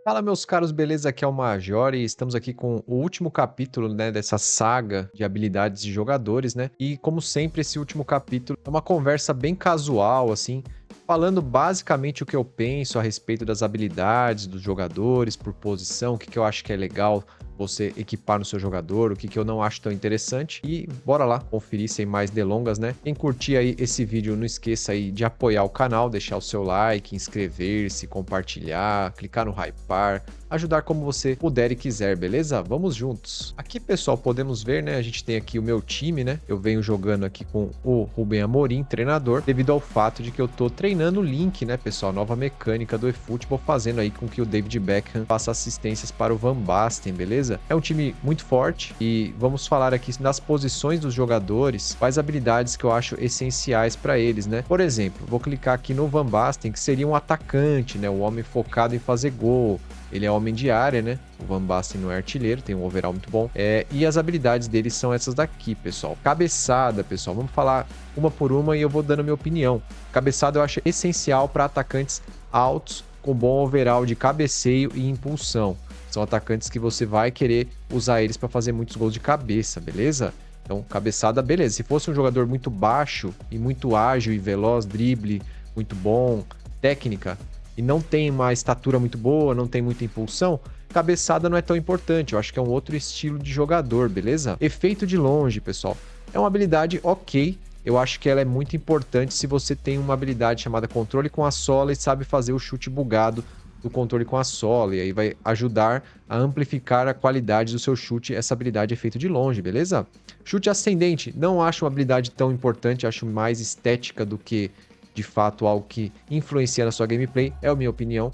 Fala, meus caros, beleza? Aqui é o Major e estamos aqui com o último capítulo, né, dessa saga de habilidades de jogadores, né? E como sempre, esse último capítulo é uma conversa bem casual, assim, falando basicamente o que eu penso a respeito das habilidades dos jogadores por posição, o que eu acho que é legal você equipar no seu jogador, o que eu não acho tão interessante. E bora lá conferir sem mais delongas, né? Quem curtir aí esse vídeo, não esqueça aí de apoiar o canal, deixar o seu like, inscrever-se, compartilhar, clicar no hypar, ajudar como você puder e quiser, beleza? Vamos juntos. Aqui, pessoal, podemos ver, né? A gente tem aqui o meu time, né? Eu venho jogando aqui com o Rubem Amorim, treinador, devido ao fato de que eu tô treinando o Link, né, pessoal? Nova mecânica do eFootball, fazendo aí com que o David Beckham faça assistências para o Van Basten, beleza? É um time muito forte e vamos falar aqui das posições dos jogadores, quais habilidades que eu acho essenciais para eles, né? Por exemplo, vou clicar aqui no Van Basten, que seria um atacante, né? O homem focado em fazer gol. Ele é homem de área, né? O Van Basten não é artilheiro, tem um overall muito bom. E as habilidades dele são essas daqui, pessoal. Cabeçada, pessoal. Vamos falar uma por uma e eu vou dando a minha opinião. Cabeçada eu acho essencial para atacantes altos com bom overall de cabeceio e impulsão. São atacantes que você vai querer usar eles para fazer muitos gols de cabeça, beleza? Então, cabeçada, beleza. Se fosse um jogador muito baixo e muito ágil e veloz, drible, muito bom, técnica, e não tem uma estatura muito boa, não tem muita impulsão, cabeçada não é tão importante. Eu acho que é um outro estilo de jogador, beleza? Efeito de longe, pessoal. É uma habilidade ok. Eu acho que ela é muito importante se você tem uma habilidade chamada controle com a sola e sabe fazer o chute bugado do controle com a sola, e aí vai ajudar a amplificar a qualidade do seu chute, essa habilidade é feita de longe, beleza? Chute ascendente, não acho uma habilidade tão importante, acho mais estética do que, de fato, algo que influencia na sua gameplay, é a minha opinião.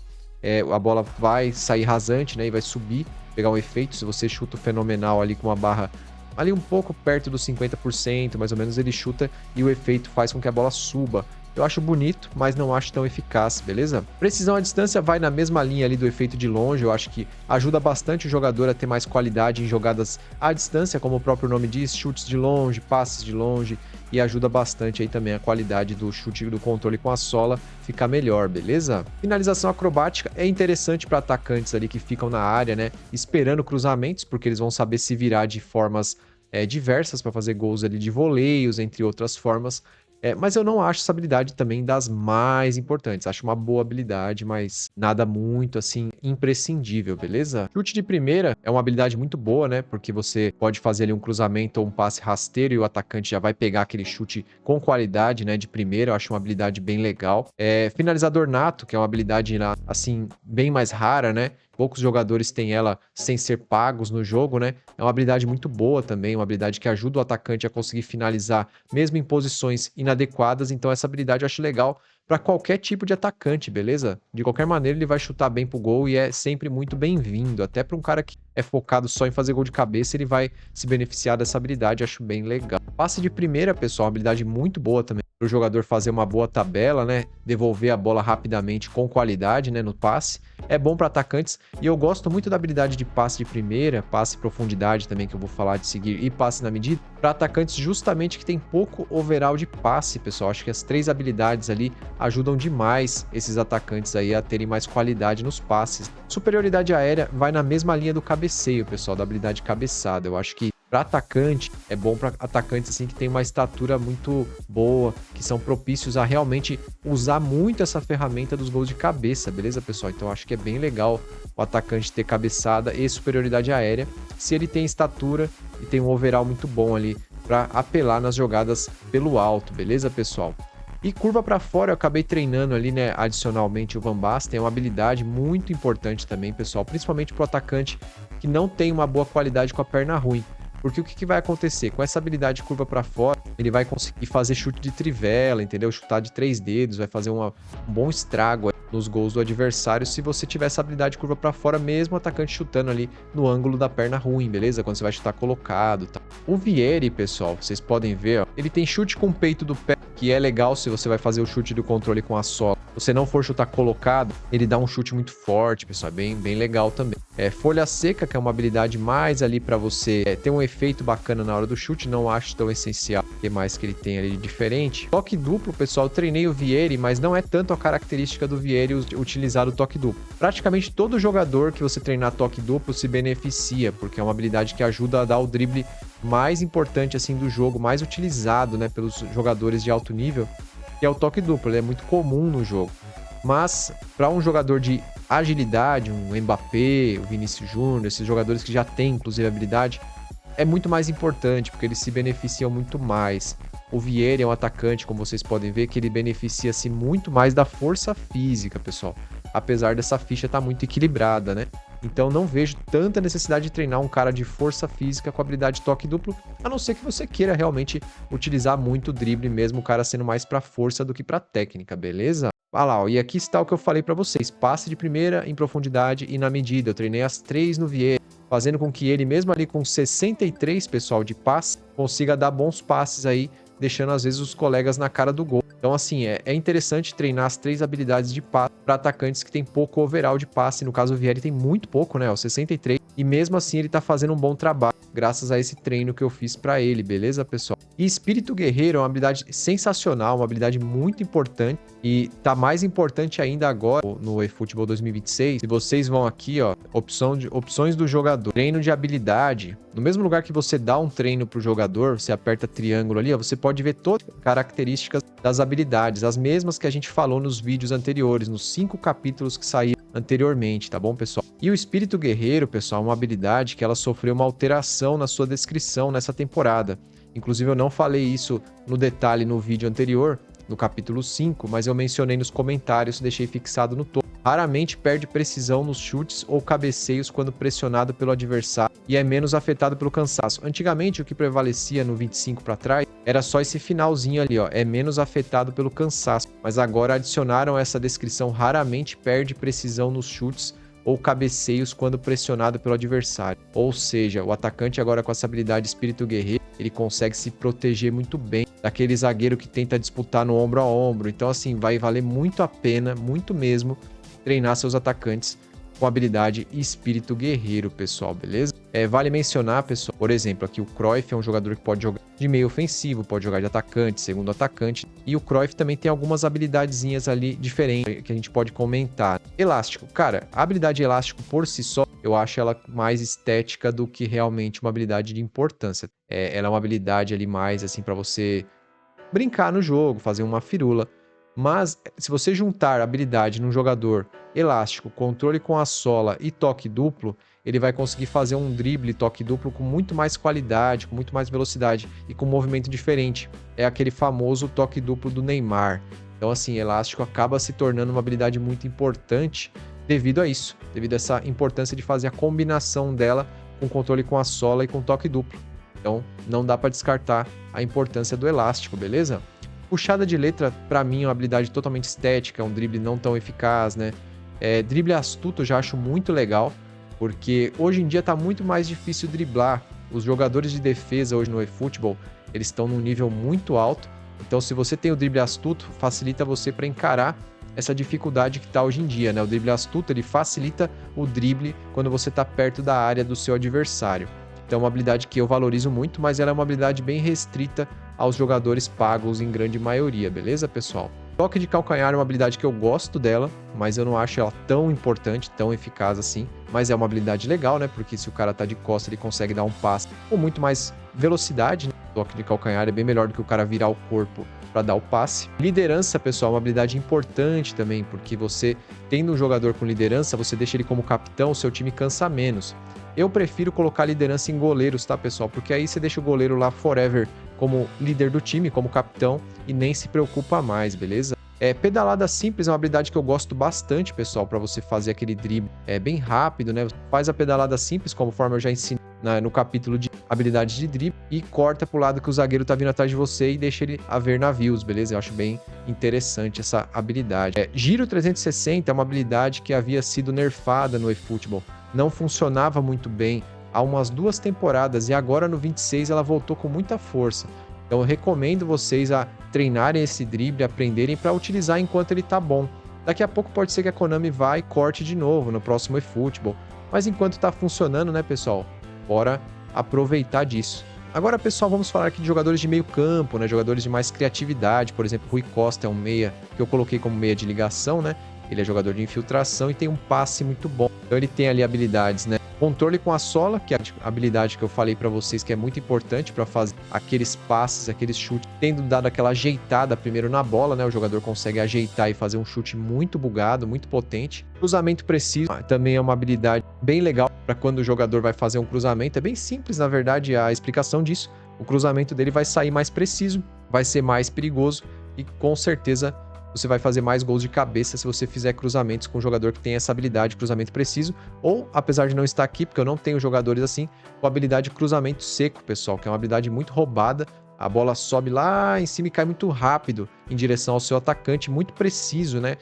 A bola vai sair rasante, né, e vai subir, pegar um efeito, se você chuta o fenomenal ali com uma barra ali um pouco perto dos 50%, mais ou menos, ele chuta e o efeito faz com que a bola suba. Eu acho bonito, mas não acho tão eficaz, beleza? Precisão à distância vai na mesma linha ali do efeito de longe, eu acho que ajuda bastante o jogador a ter mais qualidade em jogadas à distância, como o próprio nome diz, chutes de longe, passes de longe, e ajuda bastante aí também a qualidade do chute do controle com a sola ficar melhor, beleza? Finalização acrobática é interessante para atacantes ali que ficam na área, né, esperando cruzamentos, porque eles vão saber se virar de formas diversas para fazer gols ali de voleios, entre outras formas. Mas eu não acho essa habilidade também das mais importantes. Acho uma boa habilidade, mas nada muito, assim, imprescindível, beleza? Chute de primeira é uma habilidade muito boa, né? Porque você pode fazer ali um cruzamento ou um passe rasteiro e o atacante já vai pegar aquele chute com qualidade, né? De primeira, eu acho uma habilidade bem legal. Finalizador nato, que é uma habilidade, assim, bem mais rara, né? Poucos jogadores têm ela sem ser pagos no jogo, né? É uma habilidade muito boa também, uma habilidade que ajuda o atacante a conseguir finalizar mesmo em posições inadequadas. Então essa habilidade eu acho legal para qualquer tipo de atacante, beleza? De qualquer maneira ele vai chutar bem pro gol e é sempre muito bem-vindo. Até para um cara que é focado só em fazer gol de cabeça, ele vai se beneficiar dessa habilidade, acho bem legal. Passe de primeira, pessoal, uma habilidade muito boa também para o jogador fazer uma boa tabela, né? Devolver a bola rapidamente com qualidade, né? No passe. É bom para atacantes e eu gosto muito da habilidade de passe de primeira, passe em profundidade também, que eu vou falar de seguir, e passe na medida, para atacantes justamente que tem pouco overall de passe, pessoal. Acho que as três habilidades ali ajudam demais esses atacantes aí a terem mais qualidade nos passes. Superioridade aérea vai na mesma linha do cabeceio, pessoal, da habilidade cabeçada. Eu acho que para atacante, é bom para atacantes assim que tem uma estatura muito boa, que são propícios a realmente usar muito essa ferramenta dos gols de cabeça, beleza, pessoal? Então acho que é bem legal o atacante ter cabeçada e superioridade aérea, se ele tem estatura e tem um overall muito bom ali para apelar nas jogadas pelo alto, beleza, pessoal? E curva para fora, eu acabei treinando ali, né, adicionalmente o Van Basten, é uma habilidade muito importante também, pessoal, principalmente para o atacante que não tem uma boa qualidade com a perna ruim. Porque o que vai acontecer? Com essa habilidade de curva para fora, ele vai conseguir fazer chute de trivela, entendeu? Chutar de 3 dedos, vai fazer um bom estrago nos gols do adversário se você tiver essa habilidade de curva para fora, mesmo o atacante chutando ali no ângulo da perna ruim, beleza? Quando você vai chutar colocado, tá? O Vieri, pessoal, vocês podem ver, ó, ele tem chute com o peito do pé que é legal se você vai fazer o chute do controle com a sola. Se você não for chutar colocado, ele dá um chute muito forte, pessoal, é bem legal também. Folha seca, que é uma habilidade mais ali para você ter um efeito bacana na hora do chute, não acho tão essencial. O que mais que ele tem ali de diferente? Toque duplo, pessoal, eu treinei o Vieri, mas não é tanto a característica do Vieri utilizar o toque duplo. Praticamente todo jogador que você treinar toque duplo se beneficia, porque é uma habilidade que ajuda a dar o drible mais importante assim do jogo, mais utilizado, né, pelos jogadores de alto nível, que é o toque duplo. Ele é muito comum no jogo. Mas para um jogador de agilidade, um Mbappé, o Vinícius Júnior, esses jogadores que já têm inclusive habilidade, é muito mais importante, porque eles se beneficiam muito mais. O Vieri é um atacante, como vocês podem ver, que ele beneficia-se muito mais da força física, pessoal. Apesar dessa ficha estar muito equilibrada, né? Então não vejo tanta necessidade de treinar um cara de força física com habilidade de toque duplo, a não ser que você queira realmente utilizar muito o drible, mesmo o cara sendo mais para força do que para técnica, beleza? Olha lá, ó, e aqui está o que eu falei para vocês, passe de primeira, em profundidade e na medida. Eu treinei as 3 no Vieri, fazendo com que ele, mesmo ali com 63, pessoal, de passe, consiga dar bons passes aí, deixando às vezes os colegas na cara do gol. Então assim, é interessante treinar as 3 habilidades de passe para atacantes que tem pouco overall de passe. No caso o Vieri tem muito pouco, né, o 63, e mesmo assim ele tá fazendo um bom trabalho, graças a esse treino que eu fiz para ele, beleza, pessoal? E Espírito Guerreiro é uma habilidade sensacional, uma habilidade muito importante, e tá mais importante ainda agora no eFootball 2026. Se vocês vão aqui, ó, opções do jogador, treino de habilidade, no mesmo lugar que você dá um treino pro jogador, você aperta triângulo ali, ó, você pode ver todas as características das habilidades, as mesmas que a gente falou nos vídeos anteriores, nos 5 capítulos que saíram anteriormente, tá bom, pessoal? E o Espírito Guerreiro, pessoal, é uma habilidade que ela sofreu uma alteração na sua descrição nessa temporada. Inclusive, eu não falei isso no detalhe no vídeo anterior, no capítulo 5, mas eu mencionei nos comentários, deixei fixado no topo. Raramente perde precisão nos chutes ou cabeceios quando pressionado pelo adversário e é menos afetado pelo cansaço. Antigamente, o que prevalecia no 25 para trás era só esse finalzinho ali, ó, é menos afetado pelo cansaço. Mas agora adicionaram essa descrição, raramente perde precisão nos chutes ou cabeceios quando pressionado pelo adversário. Ou seja, o atacante agora com essa habilidade Espírito Guerreiro, ele consegue se proteger muito bem daquele zagueiro que tenta disputar no ombro a ombro. Então assim, vai valer muito a pena, muito mesmo, treinar seus atacantes com habilidade Espírito Guerreiro, pessoal, beleza? Vale mencionar, pessoal, por exemplo, aqui o Cruyff é um jogador que pode jogar de meio ofensivo, pode jogar de atacante, segundo atacante, e o Cruyff também tem algumas habilidadezinhas ali diferentes que a gente pode comentar. Elástico, cara, a habilidade elástico por si só, eu acho ela mais estética do que realmente uma habilidade de importância. Ela é uma habilidade ali mais assim para você brincar no jogo, fazer uma firula. Mas se você juntar habilidade num jogador elástico, controle com a sola e toque duplo, ele vai conseguir fazer um drible toque duplo com muito mais qualidade, com muito mais velocidade e com um movimento diferente. É aquele famoso toque duplo do Neymar. Então assim, elástico acaba se tornando uma habilidade muito importante devido a isso, devido a essa importância de fazer a combinação dela com controle com a sola e com toque duplo. Então não dá para descartar a importância do elástico, beleza? Puxada de letra, pra mim, é uma habilidade totalmente estética, é um drible não tão eficaz, né? Drible astuto eu já acho muito legal, porque hoje em dia tá muito mais difícil driblar. Os jogadores de defesa hoje no eFootball, eles estão num nível muito alto, então se você tem o drible astuto, facilita você para encarar essa dificuldade que tá hoje em dia, né? O drible astuto, ele facilita o drible quando você tá perto da área do seu adversário. Então é uma habilidade que eu valorizo muito, mas ela é uma habilidade bem restrita aos jogadores pagos em grande maioria, beleza, pessoal? Toque de calcanhar é uma habilidade que eu gosto dela, mas eu não acho ela tão importante, tão eficaz assim. Mas é uma habilidade legal, né? Porque se o cara tá de costas, ele consegue dar um passe com muito mais velocidade, né? O toque de calcanhar é bem melhor do que o cara virar o corpo para dar o passe. Liderança, pessoal, é uma habilidade importante também, porque você, tendo um jogador com liderança, você deixa ele como capitão, o seu time cansa menos. Eu prefiro colocar liderança em goleiros, tá, pessoal? Porque aí você deixa o goleiro lá forever como líder do time, como capitão, e nem se preocupa mais, beleza? Pedalada simples é uma habilidade que eu gosto bastante, pessoal, para você fazer aquele drible bem rápido, né? Faz a pedalada simples, conforme eu já ensinei no capítulo de habilidades de drible, e corta pro lado que o zagueiro tá vindo atrás de você e deixa ele a ver navios, beleza? Eu acho bem interessante essa habilidade. Giro 360 é uma habilidade que havia sido nerfada no eFootball. Não funcionava muito bem há umas 2 temporadas e agora no 26 ela voltou com muita força. Então eu recomendo vocês a treinarem esse drible, aprenderem para utilizar enquanto ele tá bom. Daqui a pouco pode ser que a Konami vá e corte de novo no próximo eFootball. Mas enquanto tá funcionando, né, pessoal? Bora aproveitar disso. Agora, pessoal, vamos falar aqui de jogadores de meio campo, né? Jogadores de mais criatividade. Por exemplo, Rui Costa é um meia que eu coloquei como meia de ligação, né? Ele é jogador de infiltração e tem um passe muito bom. Então ele tem ali habilidades, né? Controle com a sola, que é a habilidade que eu falei pra vocês que é muito importante para fazer aqueles passes, aqueles chutes, tendo dado aquela ajeitada primeiro na bola, né? O jogador consegue ajeitar e fazer um chute muito bugado, muito potente. Cruzamento preciso também é uma habilidade bem legal para quando o jogador vai fazer um cruzamento. É bem simples, na verdade, a explicação disso. O cruzamento dele vai sair mais preciso, vai ser mais perigoso e com certeza você vai fazer mais gols de cabeça se você fizer cruzamentos com um jogador que tem essa habilidade de cruzamento preciso, ou, apesar de não estar aqui, porque eu não tenho jogadores assim, com a habilidade de cruzamento seco, pessoal, que é uma habilidade muito roubada. A bola sobe lá em cima e cai muito rápido em direção ao seu atacante, muito preciso, né?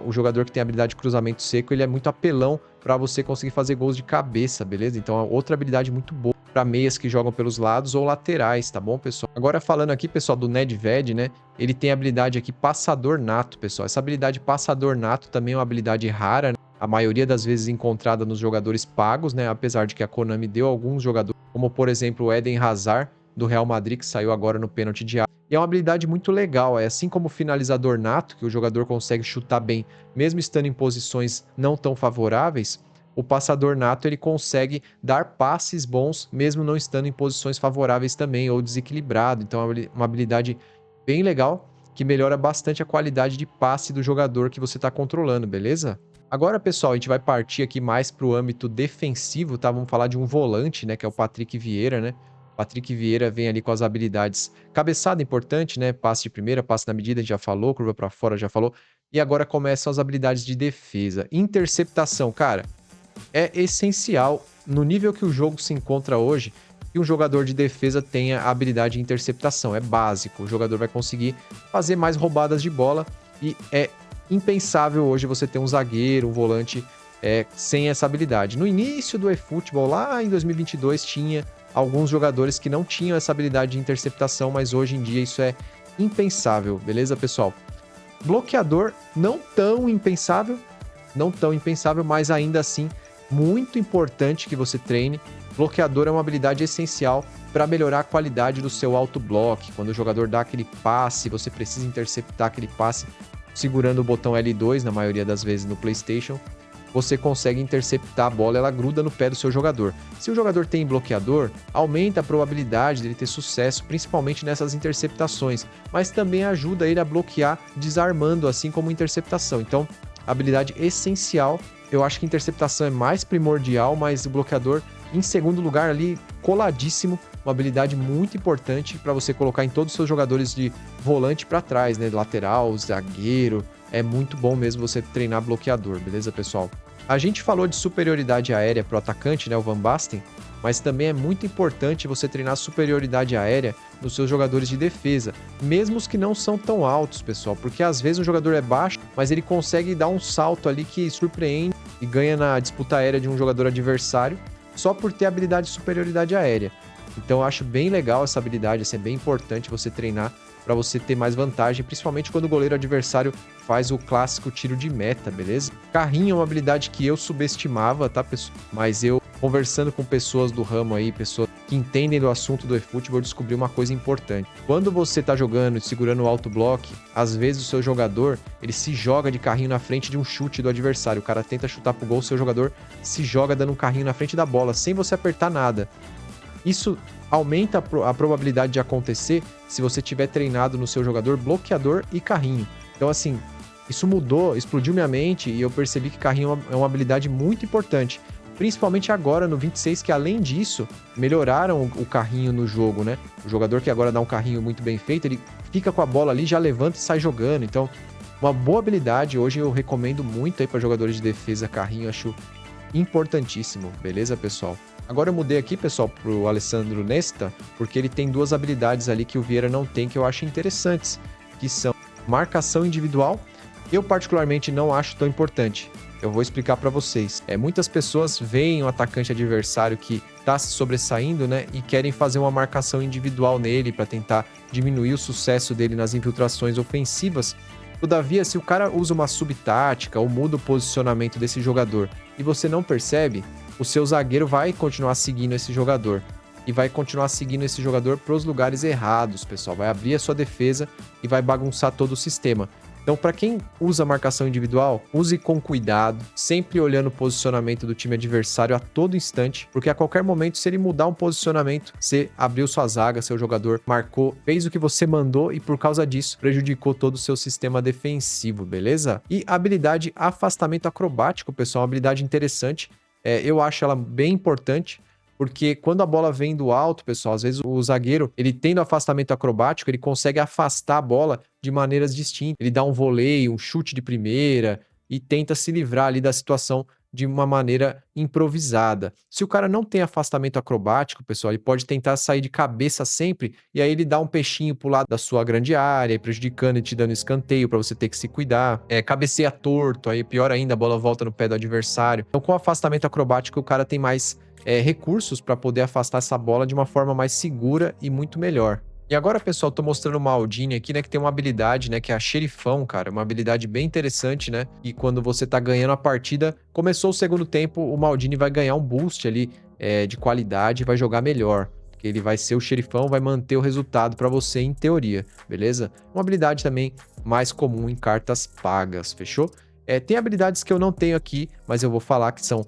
O jogador que tem a habilidade de cruzamento seco, ele é muito apelão para você conseguir fazer gols de cabeça, beleza? Então é outra habilidade muito boa para meias que jogam pelos lados ou laterais, tá bom, pessoal? Agora falando aqui, pessoal, do Nedved, né? Ele tem a habilidade aqui passador nato, pessoal. Essa habilidade passador nato também é uma habilidade rara, né? A maioria das vezes encontrada nos jogadores pagos, né? Apesar de que a Konami deu alguns jogadores, como por exemplo o Eden Hazard, do Real Madrid, que saiu agora no pênalti de área. E é uma habilidade muito legal, é assim como o finalizador nato, que o jogador consegue chutar bem, mesmo estando em posições não tão favoráveis, o passador nato ele consegue dar passes bons, mesmo não estando em posições favoráveis também, ou desequilibrado. Então é uma habilidade bem legal, que melhora bastante a qualidade de passe do jogador que você está controlando, beleza? Agora, pessoal, a gente vai partir aqui mais para o âmbito defensivo, tá? Vamos falar de um volante, né, que é o Patrick Vieira, né? Patrick Vieira vem ali com as habilidades cabeçada importante, né? Passe de primeira, passe na medida, a gente já falou, curva para fora, já falou. E agora começam as habilidades de defesa. Interceptação, cara, é essencial no nível que o jogo se encontra hoje que um jogador de defesa tenha a habilidade de interceptação. É básico, o jogador vai conseguir fazer mais roubadas de bola e é impensável hoje você ter um zagueiro, um volante sem essa habilidade. No início do eFootball, lá em 2022, tinha alguns jogadores que não tinham essa habilidade de interceptação, mas hoje em dia isso é impensável, beleza, pessoal? Bloqueador, não tão impensável, mas ainda assim muito importante que você treine. Bloqueador é uma habilidade essencial para melhorar a qualidade do seu autoblock. Quando o jogador dá aquele passe, você precisa interceptar aquele passe segurando o botão L2, na maioria das vezes no PlayStation, você consegue interceptar a bola, ela gruda no pé do seu jogador. Se o jogador tem bloqueador, aumenta a probabilidade dele ter sucesso, principalmente nessas interceptações, mas também ajuda ele a bloquear desarmando, assim como interceptação. Então, habilidade essencial. Eu acho que interceptação é mais primordial, mas o bloqueador em segundo lugar ali, coladíssimo, uma habilidade muito importante para você colocar em todos os seus jogadores de volante para trás, né? Lateral, zagueiro, é muito bom mesmo você treinar bloqueador, beleza, pessoal? A gente falou de superioridade aérea para o atacante, né, o Van Basten, mas também é muito importante você treinar superioridade aérea nos seus jogadores de defesa, mesmo os que não são tão altos, pessoal, porque às vezes o jogador é baixo, mas ele consegue dar um salto ali que surpreende e ganha na disputa aérea de um jogador adversário, só por ter habilidade de superioridade aérea. Então eu acho bem legal essa habilidade, assim, é bem importante você treinar para você ter mais vantagem, principalmente quando o goleiro adversário faz o clássico tiro de meta, beleza? Carrinho é uma habilidade que eu subestimava, tá, pessoal? Mas eu, conversando com pessoas do ramo aí, pessoas que entendem do assunto do eFootball, eu descobri uma coisa importante. Quando você tá jogando e segurando o auto-block, às vezes o seu jogador, ele se joga de carrinho na frente de um chute do adversário. O cara tenta chutar pro gol, o seu jogador se joga dando um carrinho na frente da bola, sem você apertar nada. Isso aumenta a probabilidade de acontecer se você tiver treinado no seu jogador bloqueador e carrinho. Então, assim, isso mudou, explodiu minha mente e eu percebi que carrinho é uma habilidade muito importante. Principalmente agora no 26, que além disso, melhoraram o carrinho no jogo, né? O jogador que agora dá um carrinho muito bem feito, ele fica com a bola ali, já levanta e sai jogando. Então, uma boa habilidade, hoje eu recomendo muito aí para jogadores de defesa, carrinho, acho importantíssimo, beleza, pessoal? Agora eu mudei aqui, pessoal, pro Alessandro Nesta, porque ele tem duas habilidades ali que o Vieira não tem, que eu acho interessantes, que são marcação individual. Eu particularmente não acho tão importante. Eu vou explicar para vocês. Muitas pessoas veem o atacante adversário que tá se sobressaindo, né, e querem fazer uma marcação individual nele para tentar diminuir o sucesso dele nas infiltrações ofensivas. Todavia, se o cara usa uma subtática ou muda o posicionamento desse jogador e você não percebe, o seu zagueiro vai continuar seguindo esse jogador. E vai continuar seguindo esse jogador para os lugares errados, pessoal. Vai abrir a sua defesa e vai bagunçar todo o sistema. Então, para quem usa marcação individual, use com cuidado, sempre olhando o posicionamento do time adversário a todo instante, porque a qualquer momento, se ele mudar um posicionamento, você abriu sua zaga, seu jogador marcou, fez o que você mandou e por causa disso prejudicou todo o seu sistema defensivo, beleza? E a habilidade afastamento acrobático, pessoal, é uma habilidade interessante. Eu acho ela bem importante. Porque quando a bola vem do alto, pessoal, às vezes o zagueiro, ele tendo afastamento acrobático, ele consegue afastar a bola de maneiras distintas. Ele dá um voleio, um chute de primeira e tenta se livrar ali da situação de uma maneira improvisada. Se o cara não tem afastamento acrobático, pessoal, ele pode tentar sair de cabeça sempre e aí ele dá um peixinho pro lado da sua grande área, prejudicando e te dando escanteio para você ter que se cuidar. Cabeceia torto, aí pior ainda, a bola volta no pé do adversário. Então, com afastamento acrobático, o cara tem mais recursos para poder afastar essa bola de uma forma mais segura e muito melhor. E agora, pessoal, tô mostrando o Maldini aqui, né, que tem uma habilidade, né, que é a Xerifão, cara, uma habilidade bem interessante, né, e quando você tá ganhando a partida, começou o segundo tempo, o Maldini vai ganhar um boost ali de qualidade e vai jogar melhor, porque ele vai ser o Xerifão, vai manter o resultado para você em teoria, beleza? Uma habilidade também mais comum em cartas pagas, fechou? Tem habilidades que eu não tenho aqui, mas eu vou falar que são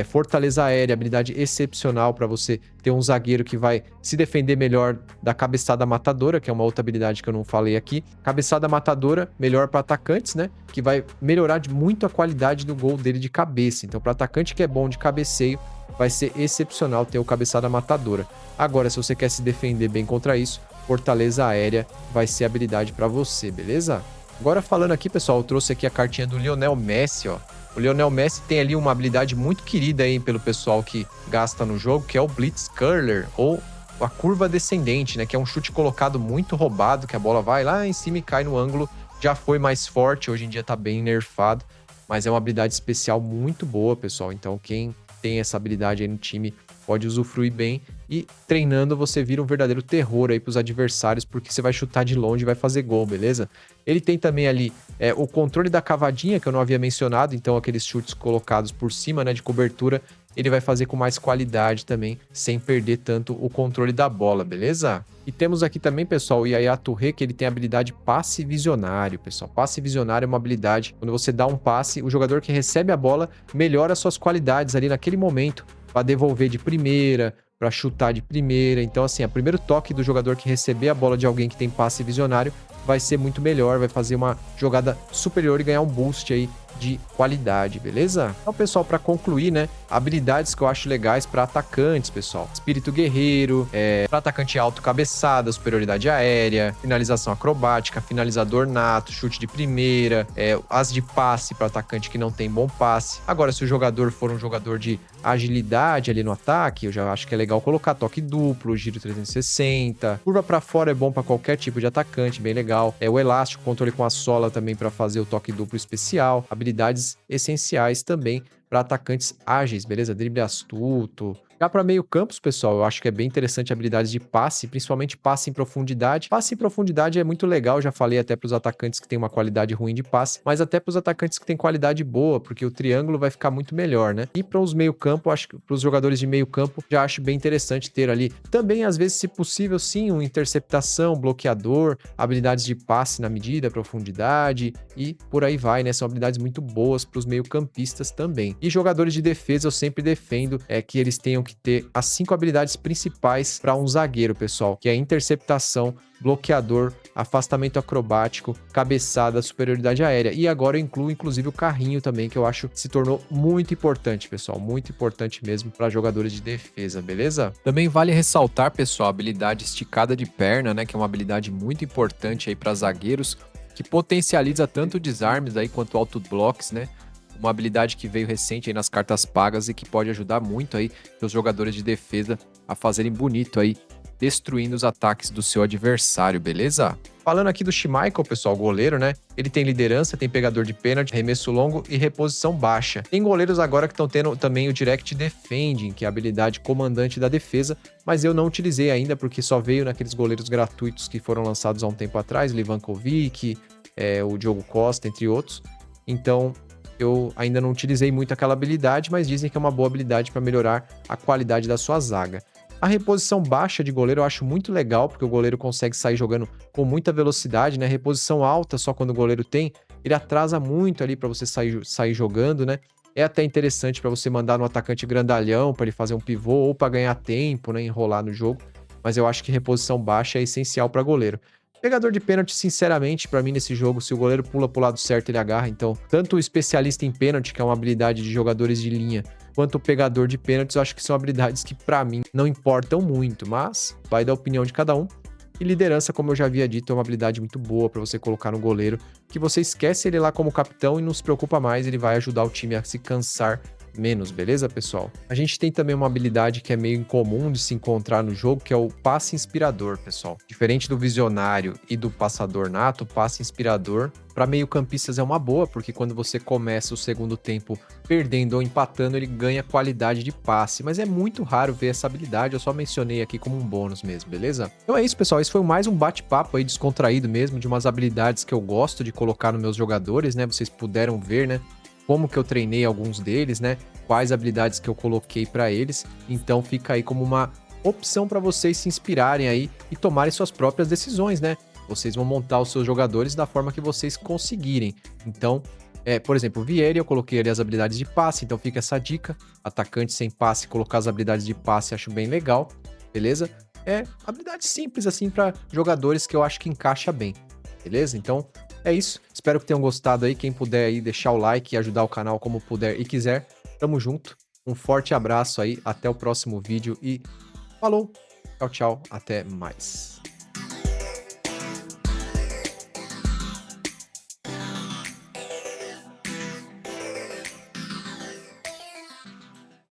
fortaleza aérea, habilidade excepcional para você ter um zagueiro que vai se defender melhor da cabeçada matadora, que é uma outra habilidade que eu não falei aqui. Cabeçada matadora, melhor para atacantes, né? Que vai melhorar muito a qualidade do gol dele de cabeça. Então, para atacante que é bom de cabeceio, vai ser excepcional ter o cabeçada matadora. Agora, se você quer se defender bem contra isso, fortaleza aérea vai ser habilidade para você, beleza? Agora falando aqui, pessoal, eu trouxe aqui a cartinha do Lionel Messi, ó. O Lionel Messi tem ali uma habilidade muito querida aí pelo pessoal que gasta no jogo, que é o Blitz Curler, ou a curva descendente, né? Que é um chute colocado muito roubado, que a bola vai lá em cima e cai no ângulo. Já foi mais forte, hoje em dia tá bem nerfado, mas é uma habilidade especial muito boa, pessoal. Então quem tem essa habilidade aí no time pode usufruir bem e treinando você vira um verdadeiro terror aí pros adversários, porque você vai chutar de longe e vai fazer gol, beleza? Ele tem também ali o controle da cavadinha, que eu não havia mencionado, então aqueles chutes colocados por cima, né, de cobertura, ele vai fazer com mais qualidade também, sem perder tanto o controle da bola, beleza? E temos aqui também, pessoal, o Yaya Touré, que ele tem a habilidade passe visionário, pessoal. Passe visionário é uma habilidade, quando você dá um passe, o jogador que recebe a bola melhora suas qualidades ali naquele momento, para devolver de primeira, para chutar de primeira. Então, assim, o primeiro toque do jogador que receber a bola de alguém que tem passe visionário vai ser muito melhor, vai fazer uma jogada superior e ganhar um boost aí de qualidade, beleza? Então, pessoal, para concluir, né, habilidades que eu acho legais para atacantes, pessoal. Espírito guerreiro, para atacante alto, cabeçada, superioridade aérea, finalização acrobática, finalizador nato, chute de primeira, as de passe para atacante que não tem bom passe. Agora, se o jogador for um jogador de agilidade ali no ataque, eu já acho que é legal colocar toque duplo, giro 360. Curva para fora é bom para qualquer tipo de atacante, bem legal. O elástico, controle com a sola também para fazer o toque duplo especial. Habilidades essenciais também para atacantes ágeis, beleza? Drible astuto. Já para meio campos, pessoal, eu acho que é bem interessante habilidades de passe, principalmente passe em profundidade. Passe em profundidade é muito legal, já falei até para os atacantes que têm uma qualidade ruim de passe, mas até para os atacantes que têm qualidade boa, porque o triângulo vai ficar muito melhor, né? E para os meio campo, acho que para os jogadores de meio campo, já acho bem interessante ter ali também, às vezes, se possível, sim, uma interceptação, bloqueador, habilidades de passe na medida, profundidade e por aí vai, né? São habilidades muito boas para os meio campistas também. E jogadores de defesa, eu sempre defendo que eles tenham que ter as 5 habilidades principais para um zagueiro, pessoal, que é interceptação, bloqueador, afastamento acrobático, cabeçada, superioridade aérea. E agora eu incluo, inclusive, o carrinho também, que eu acho que se tornou muito importante, pessoal, muito importante mesmo para jogadores de defesa, beleza? Também vale ressaltar, pessoal, a habilidade esticada de perna, né, que é uma habilidade muito importante aí para zagueiros, que potencializa tanto desarmes aí quanto auto-blocks, né? Uma habilidade que veio recente aí nas cartas pagas e que pode ajudar muito aí os jogadores de defesa a fazerem bonito aí destruindo os ataques do seu adversário, beleza? Falando aqui do Schmeichel, pessoal, goleiro, né? Ele tem liderança, tem pegador de pênalti, arremesso longo e reposição baixa. Tem goleiros agora que estão tendo também o Direct Defending, que é a habilidade comandante da defesa, mas eu não utilizei ainda porque só veio naqueles goleiros gratuitos que foram lançados há um tempo atrás, Livakovic, o Diogo Costa, entre outros. Então, eu ainda não utilizei muito aquela habilidade, mas dizem que é uma boa habilidade para melhorar a qualidade da sua zaga. A reposição baixa de goleiro eu acho muito legal, porque o goleiro consegue sair jogando com muita velocidade, né? Reposição alta só quando o goleiro tem, ele atrasa muito ali para você sair jogando, né? É até interessante para você mandar no atacante grandalhão para ele fazer um pivô ou para ganhar tempo, né? Enrolar no jogo. Mas eu acho que reposição baixa é essencial para goleiro. Pegador de pênalti, sinceramente, pra mim nesse jogo, se o goleiro pula pro lado certo, ele agarra. Então, tanto o especialista em pênalti, que é uma habilidade de jogadores de linha, quanto o pegador de pênaltis, eu acho que são habilidades que pra mim não importam muito, mas vai da opinião de cada um. E liderança, como eu já havia dito, é uma habilidade muito boa pra você colocar no goleiro, que você esquece ele lá como capitão e não se preocupa mais, ele vai ajudar o time a se cansar menos, beleza, pessoal? A gente tem também uma habilidade que é meio incomum de se encontrar no jogo, que é o passe inspirador, pessoal. Diferente do visionário e do passador nato, o passe inspirador para meio-campistas é uma boa, porque quando você começa o segundo tempo perdendo ou empatando, ele ganha qualidade de passe, mas é muito raro ver essa habilidade, eu só mencionei aqui como um bônus mesmo, beleza? Então é isso, pessoal, esse foi mais um bate-papo aí descontraído mesmo, de umas habilidades que eu gosto de colocar nos meus jogadores, né? Vocês puderam ver, né? Como que eu treinei alguns deles, né? Quais habilidades que eu coloquei para eles. Então fica aí como uma opção para vocês se inspirarem aí e tomarem suas próprias decisões, né? Vocês vão montar os seus jogadores da forma que vocês conseguirem. Então, por exemplo, o Vieri, eu coloquei ali as habilidades de passe, então fica essa dica. Atacante sem passe, colocar as habilidades de passe, acho bem legal, beleza? É habilidade simples assim para jogadores que eu acho que encaixa bem, beleza? Então, é isso, espero que tenham gostado aí, quem puder aí deixar o like e ajudar o canal como puder e quiser, tamo junto, um forte abraço aí, até o próximo vídeo e falou, tchau, tchau, até mais.